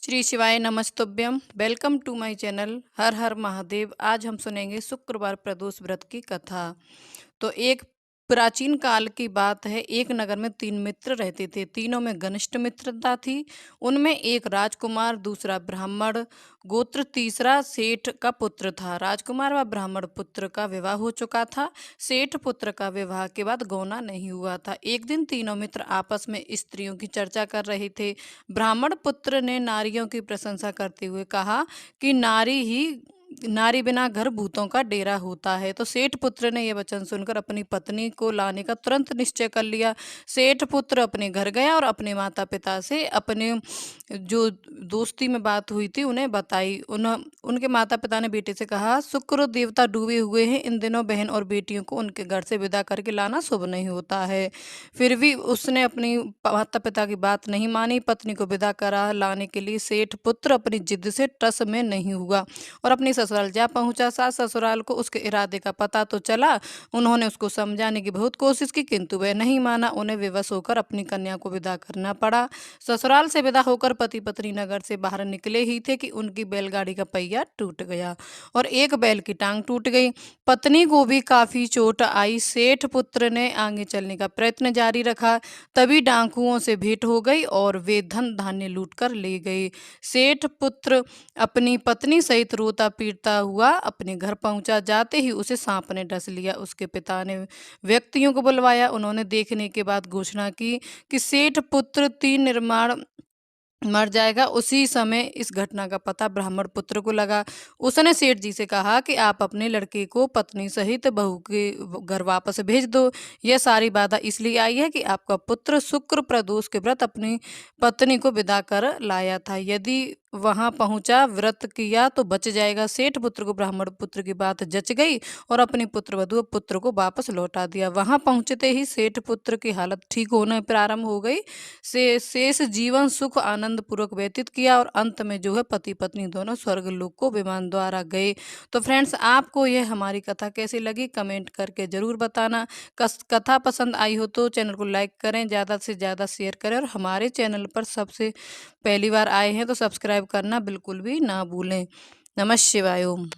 श्री शिवाय नमस्तुभ्यम। Welcome to my channel हर हर महादेव। आज हम सुनेंगे शुक्रवार प्रदोष व्रत की कथा। तो एक प्राचीन काल की बात है। एक नगर में तीन मित्र रहते थे। तीनों में घनिष्ठ मित्रता थी। उनमें एक राजकुमार, दूसरा ब्राह्मण गोत्र, तीसरा सेठ का पुत्र था। राजकुमार व ब्राह्मण पुत्र का विवाह हो चुका था। सेठ पुत्र का विवाह के बाद गौना नहीं हुआ था। एक दिन तीनों मित्र आपस में स्त्रियों की चर्चा कर रहे थे। ब्राह्मण पुत्र ने नारियों की प्रशंसा करते हुए कहा कि नारी बिना घर भूतों का डेरा होता है। तो सेठ पुत्र ने यह वचन सुनकर अपनी पत्नी को लाने का तुरंत निश्चय कर लिया। सेठ पुत्र अपने घर गया और अपने माता पिता से अपने जो दोस्ती में बात हुई थी उन्हें बताई। उनके माता पिता ने बेटे से कहा, शुक्र देवता डूबे हुए हैं, इन दिनों बहन और बेटियों को उनके घर से विदा करके लाना शुभ नहीं होता है। फिर भी उसने अपनी माता पिता की बात नहीं मानी। पत्नी को विदा करा लाने के लिए सेठ पुत्र अपनी जिद से टस में नहीं हुआ और अपनी ससुराल जा पहुंचा। सास ससुराल को उसके इरादे का पता तो चला। उन्होंने उसको समझाने की बहुत कोशिश की, किंतु वह नहीं माना। उन्हें विवश होकर अपनी कन्या को विदा करना पड़ा। ससुराल से विदा होकर पति पत्नी नगर से बाहर निकले ही थे कि उनकी बैलगाड़ी का पहिया टूट गया और एक बैल की टांग टूट गई। पत्नी को भी काफी चोट आई। सेठ पुत्र ने आगे चलने का प्रयत्न जारी रखा। तभी डाकुओं से भेंट हो गई और वे धन धान्य लूट कर ले गए। सेठ पुत्र अपनी पत्नी सहित रोता पीटता हुआ अपने घर पहुंचा। जाते ही उसे सांप ने डस लिया। उसके पिता ने व्यक्तियों को बुलवाया। उन्होंने देखने के बाद घोषणा की कि सेठ पुत्र तीन निर्माण मर जाएगा। उसी समय इस घटना का पता ब्राह्मण पुत्र को लगा। उसने सेठ जी से कहा कि आप अपने लड़के को पत्नी सहित बहू के घर वापस भेज दो। यह सारी बाधा इसलिए आई है कि आपका पुत्र शुक्र प्रदोष के व्रत अपनी पत्नी को विदा कर लाया था। यदि वहां पहुंचा व्रत किया तो बच जाएगा। सेठ पुत्र को ब्राह्मण पुत्र की बात जच गई और अपनी पुत्र वधु पुत्र को वापस लौटा दिया। वहां पहुंचते ही सेठ पुत्र की हालत ठीक होने प्रारंभ हो गई। से शेष जीवन सुख आनंद पूर्वक व्यतीत किया और अंत में जो है पति पत्नी दोनों स्वर्ग लोक को विमान द्वारा गए। तो फ्रेंड्स, आपको यह हमारी कथा कैसी लगी कमेंट करके जरूर बताना। कथा पसंद आई हो तो चैनल को लाइक करें, ज़्यादा से ज़्यादा शेयर करें और हमारे चैनल पर सबसे पहली बार आए हैं तो सब्सक्राइब करना बिल्कुल भी ना भूलें। नमः शिवाय ओम।